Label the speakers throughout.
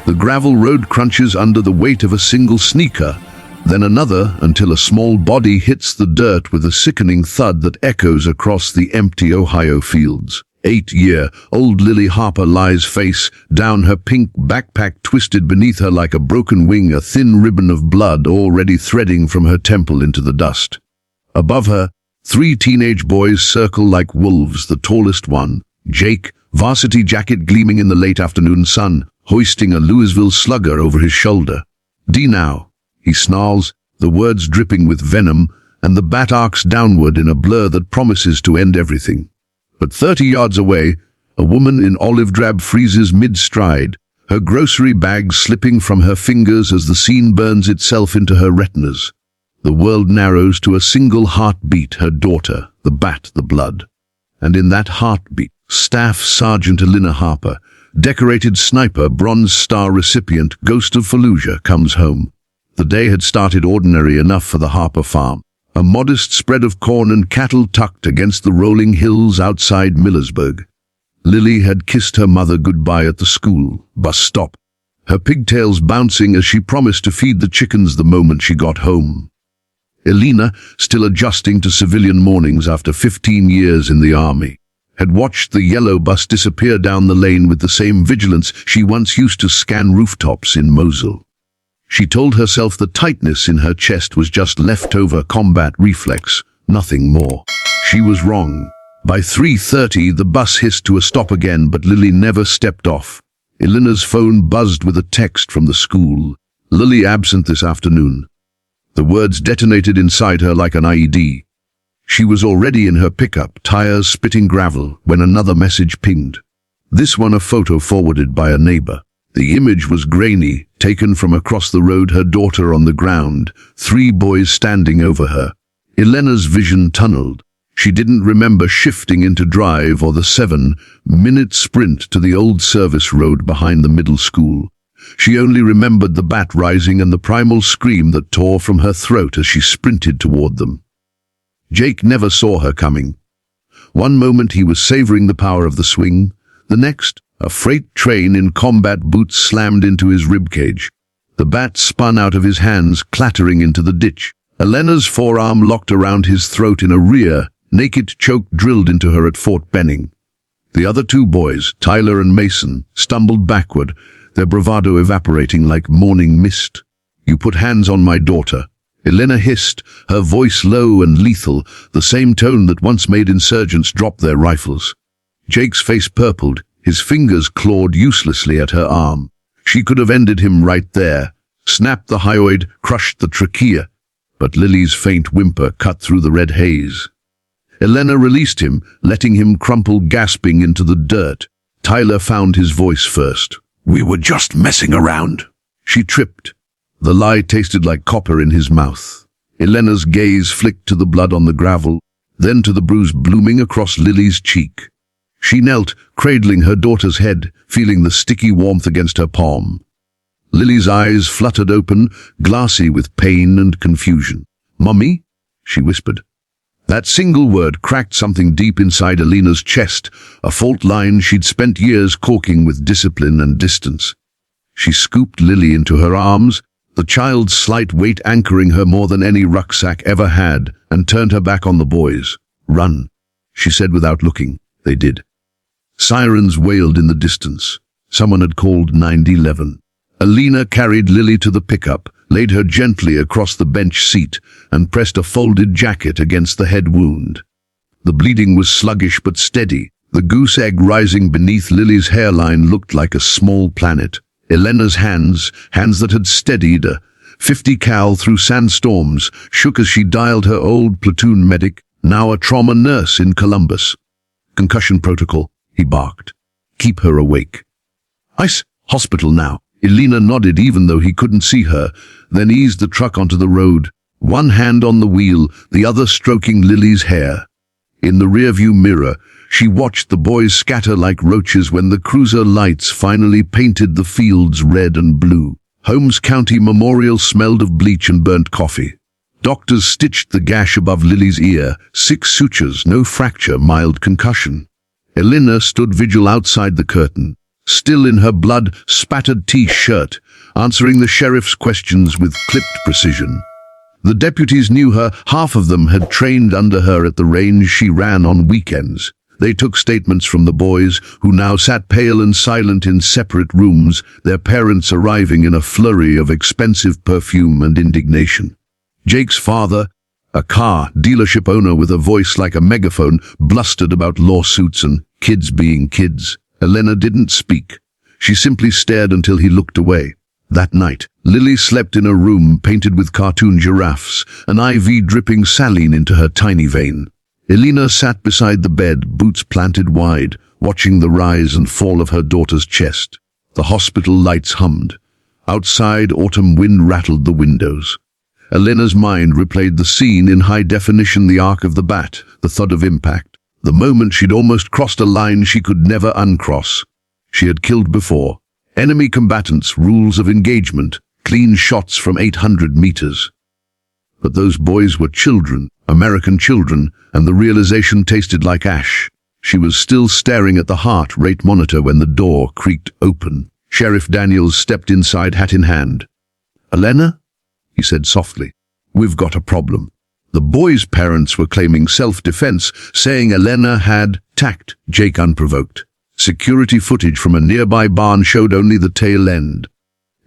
Speaker 1: The gravel road crunches under the weight of a single sneaker, then another until a small body hits the dirt with a sickening thud that echoes across the empty Ohio fields. 8-year-old Lily Harper lies face down, her pink backpack twisted beneath her like a broken wing, a thin ribbon of blood already threading from her temple into the dust. Above her, 3 teenage boys circle like wolves, the tallest one, Jake, varsity jacket gleaming in the late afternoon sun, hoisting a Louisville Slugger over his shoulder. "D now," he snarls, the words dripping with venom, and the bat arcs downward in a blur that promises to end everything. But 30 yards away, a woman in olive drab freezes mid-stride, her grocery bag slipping from her fingers as the scene burns itself into her retinas. The world narrows to a single heartbeat, her daughter, the bat, the blood. And in that heartbeat, Staff Sergeant Elena Harper, decorated sniper, Bronze Star recipient, Ghost of Fallujah, comes home. The day had started ordinary enough for the Harper farm. A modest spread of corn and cattle tucked against the rolling hills outside Millersburg. Lily had kissed her mother goodbye at the school bus stop, her pigtails bouncing as she promised to feed the chickens the moment she got home. Elena, still adjusting to civilian mornings after 15 years in the army, had watched the yellow bus disappear down the lane with the same vigilance she once used to scan rooftops in Mosul. She told herself the tightness in her chest was just leftover combat reflex, nothing more. She was wrong. By 3:30, the bus hissed to a stop again, but Lily never stepped off. Elena's phone buzzed with a text from the school. "Lily absent this afternoon." The words detonated inside her like an IED. She was already in her pickup, tires spitting gravel, when another message pinged. This one a photo forwarded by a neighbor. The image was grainy, taken from across the road, her daughter on the ground, 3 boys standing over her. Elena's vision tunneled. She didn't remember shifting into drive or the 7-minute sprint to the old service road behind the middle school. She only remembered the bat rising and the primal scream that tore from her throat as she sprinted toward them. Jake never saw her coming. One moment he was savoring the power of the swing, the next, a freight train in combat boots slammed into his ribcage. The bat spun out of his hands, clattering into the ditch. Elena's forearm locked around his throat in a rear, naked choke drilled into her at Fort Benning. The other 2 boys, Tyler and Mason, stumbled backward, their bravado evaporating like morning mist. "You put hands on my daughter," Elena hissed, her voice low and lethal, the same tone that once made insurgents drop their rifles. Jake's face purpled, his fingers clawed uselessly at her arm. She could have ended him right there, snapped the hyoid, crushed the trachea, but Lily's faint whimper cut through the red haze. Elena released him, letting him crumple gasping into the dirt. Tyler found his voice first. "We were just messing around." She tripped. The lie tasted like copper in his mouth. Elena's gaze flicked to the blood on the gravel, then to the bruise blooming across Lily's cheek. She knelt, cradling her daughter's head, feeling the sticky warmth against her palm. Lily's eyes fluttered open, glassy with pain and confusion. "Mummy?" she whispered. That single word cracked something deep inside Elena's chest, a fault line she'd spent years caulking with discipline and distance. She scooped Lily into her arms, the child's slight weight anchoring her more than any rucksack ever had, and turned her back on the boys. "Run," she said without looking. They did. Sirens wailed in the distance. Someone had called 911. Elena carried Lily to the pickup, laid her gently across the bench seat, and pressed a folded jacket against the head wound. The bleeding was sluggish but steady. The goose egg rising beneath Lily's hairline looked like a small planet. Elena's hands that had steadied a .50 cal through sandstorms, shook as she dialed her old platoon medic, now a trauma nurse in Columbus. "Concussion protocol," he barked. "Keep her awake." "Ice hospital now." Elena nodded even though he couldn't see her, then eased the truck onto the road, one hand on the wheel, the other stroking Lily's hair. In the rearview mirror, she watched the boys scatter like roaches when the cruiser lights finally painted the fields red and blue. Holmes County Memorial smelled of bleach and burnt coffee. Doctors stitched the gash above Lily's ear, 6 sutures, no fracture, mild concussion. Elena stood vigil outside the curtain, still in her blood-spattered T-shirt, answering the sheriff's questions with clipped precision. The deputies knew her, half of them had trained under her at the range she ran on weekends. They took statements from the boys, who now sat pale and silent in separate rooms, their parents arriving in a flurry of expensive perfume and indignation. Jake's father, a car dealership owner with a voice like a megaphone, blustered about lawsuits and kids being kids. Elena didn't speak. She simply stared until he looked away. That night, Lily slept in a room painted with cartoon giraffes, an IV dripping saline into her tiny vein. Elena sat beside the bed, boots planted wide, watching the rise and fall of her daughter's chest. The hospital lights hummed. Outside, autumn wind rattled the windows. Elena's mind replayed the scene in high definition, the arc of the bat, the thud of impact. The moment she'd almost crossed a line she could never uncross. She had killed before. Enemy combatants, rules of engagement, clean shots from 800 meters. But those boys were children, American children, and the realization tasted like ash. She was still staring at the heart rate monitor when the door creaked open. Sheriff Daniels stepped inside, hat in hand. "Elena?" he said softly. "We've got a problem." The boys' parents were claiming self-defense, saying Elena had attacked Jake unprovoked. Security footage from a nearby barn showed only the tail end.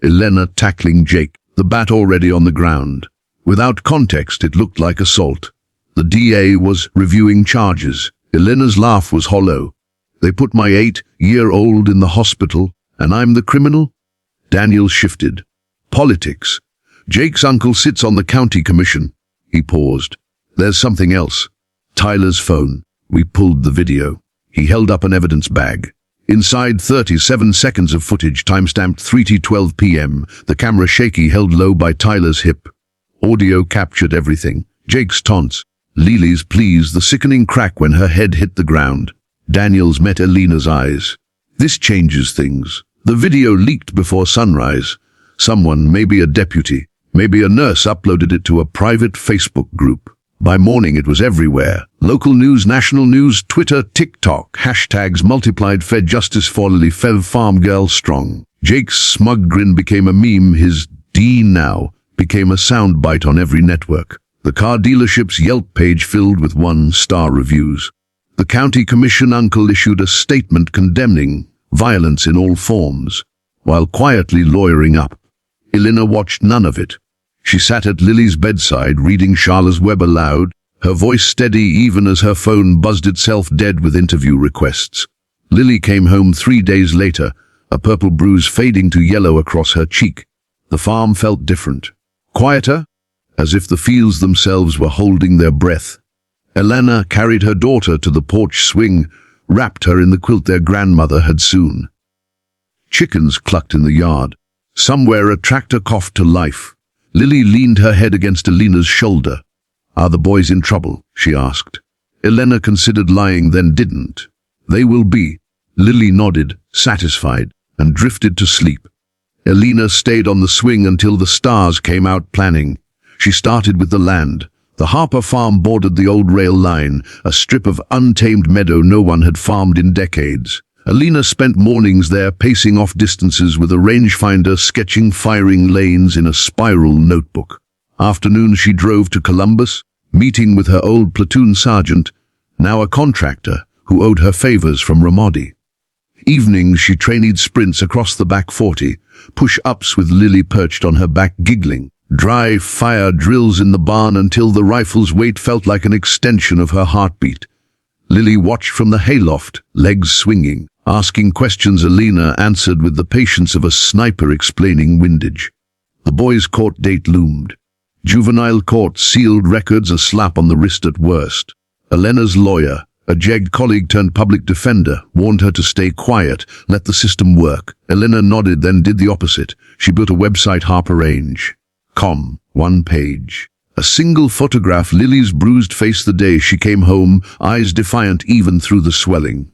Speaker 1: Elena tackling Jake, the bat already on the ground. Without context, it looked like assault. The DA was reviewing charges. Elena's laugh was hollow. "They put my 8-year-old in the hospital, and I'm the criminal?" Daniel shifted. "Politics. Jake's uncle sits on the county commission." He paused. "There's something else. Tyler's phone. We pulled the video." He held up an evidence bag. Inside 37 seconds of footage, timestamped 3:12 p.m., the camera shaky, held low by Tyler's hip. Audio captured everything. Jake's taunts, Lily's pleas, the sickening crack when her head hit the ground. Daniels met Elena's eyes. "This changes things." The video leaked before sunrise. Someone, maybe a deputy, maybe a nurse, uploaded it to a private Facebook group. By morning it was everywhere. Local news, national news, Twitter, TikTok, hashtags multiplied. Fed justice for Lily, Fev farm girl strong. Jake's smug grin became a meme. His "D now" became a soundbite on every network. The car dealership's Yelp page filled with 1-star reviews. The county commission uncle issued a statement condemning violence in all forms, while quietly lawyering up. Elena watched none of it. She sat at Lily's bedside, reading Charlotte's Web aloud, her voice steady even as her phone buzzed itself dead with interview requests. Lily came home 3 days later, a purple bruise fading to yellow across her cheek. The farm felt different. Quieter, as if the fields themselves were holding their breath. Elena carried her daughter to the porch swing, wrapped her in the quilt their grandmother had sewn. Chickens clucked in the yard. Somewhere a tractor coughed to life. Lily leaned her head against Elena's shoulder. "Are the boys in trouble?" she asked. Elena considered lying, then didn't. "They will be." Lily nodded, satisfied, and drifted to sleep. Elena stayed on the swing until the stars came out, planning. She started with the land. The Harper farm bordered the old rail line, a strip of untamed meadow no one had farmed in decades. Elena spent mornings there, pacing off distances with a rangefinder, sketching firing lanes in a spiral notebook. Afternoons she drove to Columbus, meeting with her old platoon sergeant, now a contractor, who owed her favors from Ramadi. Evenings she trained sprints across the back 40, push-ups with Lily perched on her back giggling, dry fire drills in the barn until the rifle's weight felt like an extension of her heartbeat. Lily watched from the hayloft, legs swinging, asking questions Elena answered with the patience of a sniper explaining windage. The boys' court date loomed. Juvenile court, sealed records, a slap on the wrist at worst. Elena's lawyer, a jegged colleague turned public defender, warned her to stay quiet, let the system work. Elena nodded, then did the opposite. She built a website, harperrange.com, 1 page. A single photograph, Lily's bruised face the day she came home, eyes defiant even through the swelling.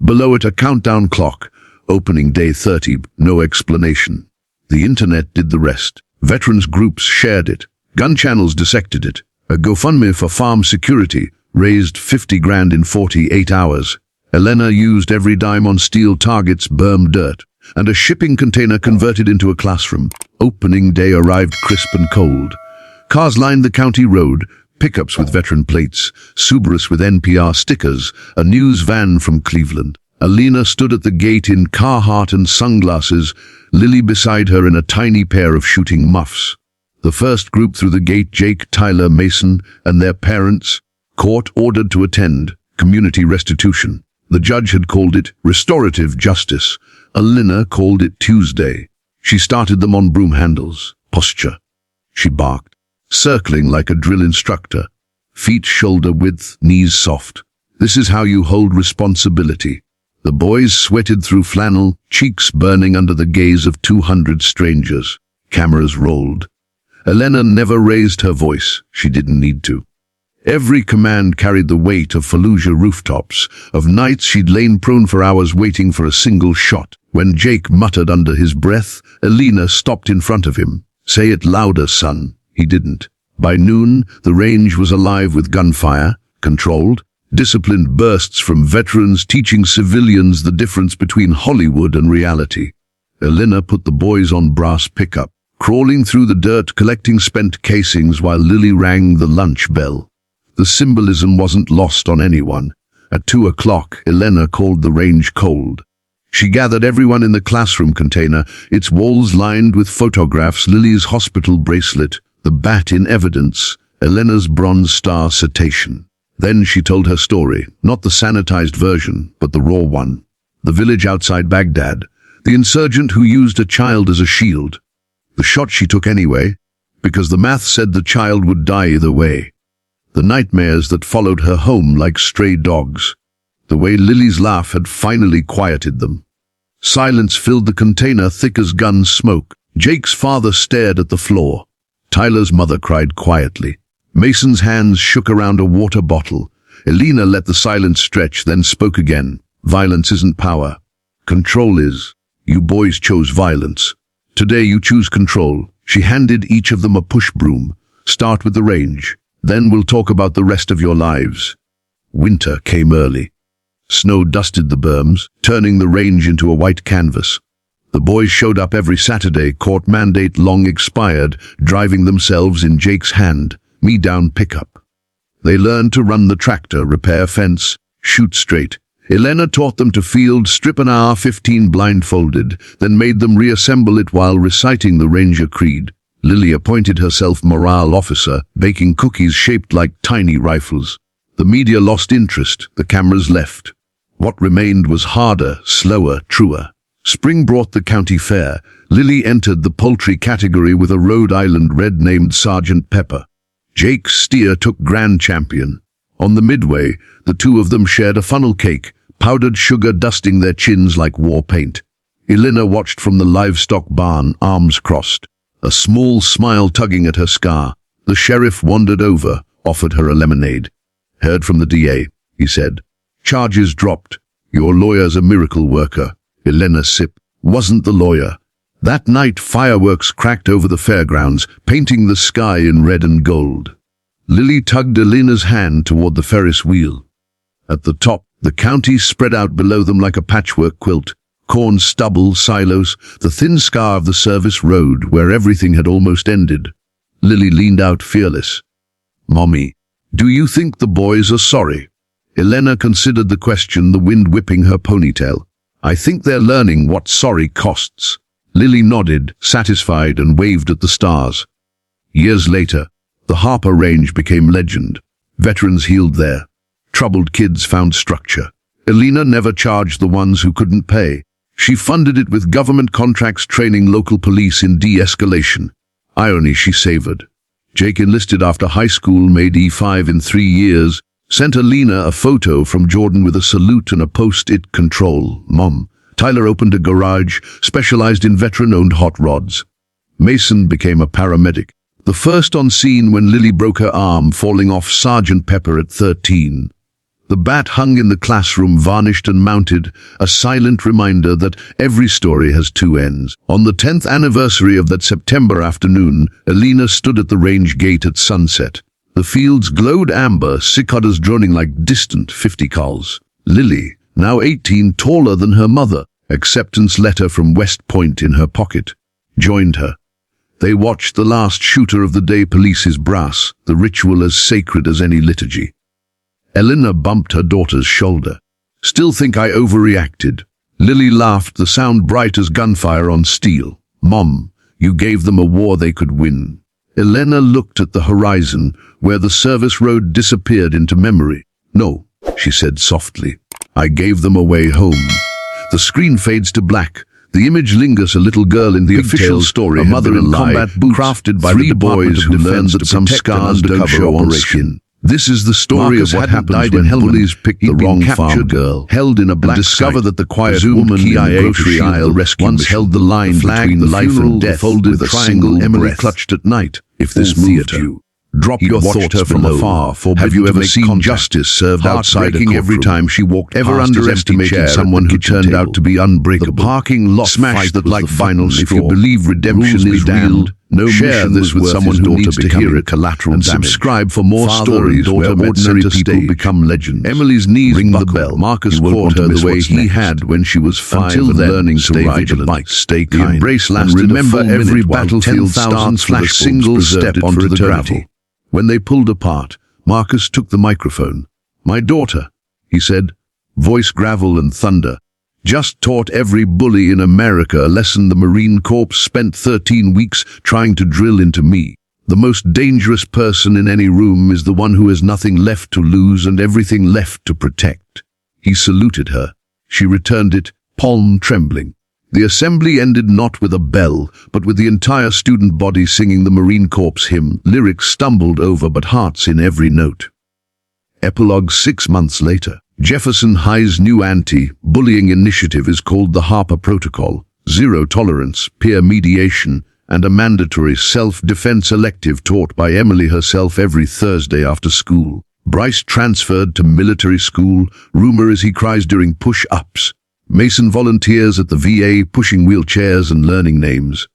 Speaker 1: Below it a countdown clock, opening day 30, no explanation. The internet did the rest. Veterans groups shared it. Gun channels dissected it. A GoFundMe for farm security raised 50 grand in 48 hours. Elena used every dime on steel targets, berm dirt, and a shipping container converted into a classroom. Opening day arrived crisp and cold. Cars lined the county road, pickups with veteran plates, Subarus with NPR stickers, a news van from Cleveland. Alina stood at the gate in Carhartt and sunglasses, Lily beside her in a tiny pair of shooting muffs. The first group through the gate, Jake, Tyler, Mason, and their parents. Court ordered to attend. Community restitution. The judge had called it restorative justice. Alina called it Tuesday. She started them on broom handles. Posture. She barked, circling like a drill instructor. Feet shoulder width, knees soft. This is how you hold responsibility. The boys sweated through flannel, cheeks burning under the gaze of 200 strangers. Cameras rolled. Elena never raised her voice. She didn't need to. Every command carried the weight of Fallujah rooftops, of nights she'd lain prone for hours waiting for a single shot. When Jake muttered under his breath, Elena stopped in front of him. "Say it louder, son." He didn't. By noon, the range was alive with gunfire, controlled, disciplined bursts from veterans teaching civilians the difference between Hollywood and reality. Elena put the boys on brass pickup, crawling through the dirt collecting spent casings while Lily rang the lunch bell. The symbolism wasn't lost on anyone. At 2 o'clock, Elena called the range cold. She gathered everyone in the classroom container, its walls lined with photographs, Lily's hospital bracelet, the bat in evidence, Elena's Bronze Star citation. Then she told her story, not the sanitized version, but the raw one. The village outside Baghdad, the insurgent who used a child as a shield. The shot she took anyway, because the math said the child would die either way. The nightmares that followed her home like stray dogs. The way Lily's laugh had finally quieted them. Silence filled the container thick as gun smoke. Jake's father stared at the floor. Tyler's mother cried quietly. Mason's hands shook around a water bottle. Elena let the silence stretch, then spoke again. "Violence isn't power. Control is. You boys chose violence. Today you choose control." She handed each of them a push broom. "Start with the range. Then we'll talk about the rest of your lives." Winter came early. Snow dusted the berms, turning the range into a white canvas. The boys showed up every Saturday, court mandate long expired, driving themselves in Jake's hand, me-down pickup. They learned to run the tractor, repair fence, shoot straight. Elena taught them to field, strip an AR-15 blindfolded, then made them reassemble it while reciting the Ranger Creed. Lily appointed herself morale officer, baking cookies shaped like tiny rifles. The media lost interest, the cameras left. What remained was harder, slower, truer. Spring brought the county fair. Lily entered the poultry category with a Rhode Island red named Sergeant Pepper. Jake's steer took grand champion. On the midway, the two of them shared a funnel cake, powdered sugar dusting their chins like war paint. Elena watched from the livestock barn, arms crossed, a small smile tugging at her scar. The sheriff wandered over, offered her a lemonade. "Heard from the DA," he said. "Charges dropped. Your lawyer's a miracle worker." Elena sipped. "Wasn't the lawyer." That night, fireworks cracked over the fairgrounds, painting the sky in red and gold. Lily tugged Elena's hand toward the Ferris wheel. At the top, the county spread out below them like a patchwork quilt. Corn stubble, silos, the thin scar of the service road where everything had almost ended. Lily leaned out fearless. "Mommy, do you think the boys are sorry?" Elena considered the question, the wind whipping her ponytail. "I think they're learning what sorry costs." Lily nodded, satisfied, and waved at the stars. Years later, the Harper Range became legend. Veterans healed there. Troubled kids found structure. Elena never charged the ones who couldn't pay. She funded it with government contracts training local police in de-escalation. Irony she savored. Jake enlisted after high school, made E5 in 3 years, sent Elena a photo from Jordan with a salute and a post-it control. Mom. Tyler opened a garage, specialized in veteran-owned hot rods. Mason became a paramedic, the first on scene when Lily broke her arm falling off Sergeant Pepper at 13. The bat hung in the classroom, varnished and mounted, a silent reminder that every story has two ends. On the 10th anniversary of that September afternoon, Elena stood at the range gate at sunset. The fields glowed amber, cicadas droning like distant 50 calls. Lily, now 18, taller than her mother, acceptance letter from West Point in her pocket, joined her. They watched the last shooter of the day police his brass, the ritual as sacred as any liturgy. Elena bumped her daughter's shoulder. Still think I overreacted? Lily laughed, the sound bright as gunfire on steel. Mom, you gave them a war they could win. Elena looked at the horizon, where the service road disappeared into memory. No, she said softly. I gave them a way home. The screen fades to black. The image lingers, a little girl in the official story, a mother in combat boots, crafted by three boys who learned that some scars don't show on skin. This is the story of what happens when bullies pick the wrong farm girl, held in a black discover that the quiet woman in the grocery aisle once held the line between life and death with a single Emily clutched at night. If this moved you, drop your thoughts from afar. Have you ever seen justice served outside a courtroom? Every time she walked ever underestimated someone who turned out to be unbreakable. The parking lot smash that like final straw. If you believe redemption is real, no share this with someone who needs to hear it. Collateral and damage. Subscribe for more stories where ordinary people become legends. Emily's knees ring the bell. Marcus caught her the way he had when she was 5. Until then, learning to ride a bike. Stay kind. The embrace lasted. Remember, every battlefield starts with a single step onto the gravel. When they pulled apart, Marcus took the microphone. My daughter, he said, voice gravel and thunder, just taught every bully in America a lesson the Marine Corps spent 13 weeks trying to drill into me. The most dangerous person in any room is the one who has nothing left to lose and everything left to protect. He saluted her. She returned it, palm trembling. The assembly ended not with a bell, but with the entire student body singing the Marine Corps hymn, lyrics stumbled over but hearts in every note. Epilogue 6 months later. Jefferson High's new anti-bullying initiative is called the Harper Protocol, zero tolerance, peer mediation, and a mandatory self-defense elective taught by Emily herself every Thursday after school. Bryce transferred to military school. Rumor is he cries during push-ups. Mason volunteers at the VA pushing wheelchairs and learning names.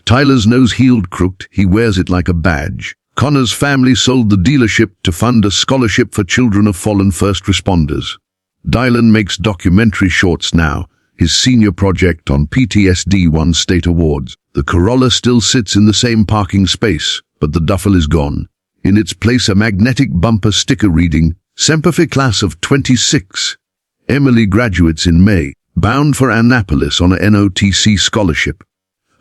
Speaker 1: Tyler's nose healed crooked, he wears it like a badge. Connor's family sold the dealership to fund a scholarship for children of fallen first responders. Dylan makes documentary shorts now. His senior project on PTSD won state awards. The Corolla still sits in the same parking space, but the duffel is gone. In its place, a magnetic bumper sticker reading, Semper Fi Class of 26. Emily graduates in May, bound for Annapolis on a NOTC scholarship.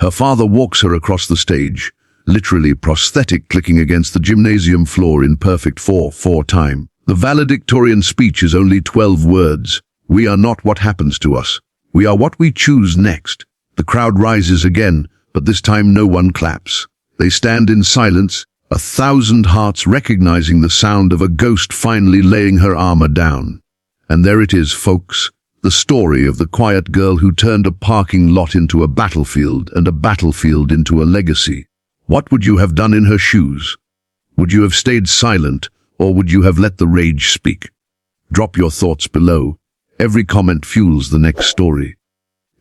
Speaker 1: Her father walks her across the stage, literally prosthetic, clicking against the gymnasium floor in perfect 4/4 time. The valedictorian speech is only 12 words. We are not what happens to us. We are what we choose next. The crowd rises again, but this time no one claps. They stand in silence, 1,000 hearts recognizing the sound of a ghost finally laying her armor down. And there it is, folks. The story of the quiet girl who turned a parking lot into a battlefield and a battlefield into a legacy. What would you have done in her shoes? Would you have stayed silent, or would you have let the rage speak? Drop your thoughts below. Every comment fuels the next story.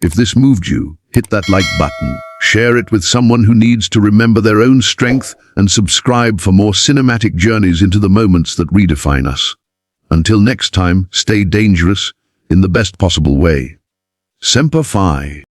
Speaker 1: If this moved you, hit that like button, share it with someone who needs to remember their own strength, and subscribe for more cinematic journeys into the moments that redefine us. Until next time, stay dangerous in the best possible way. Semper Fi.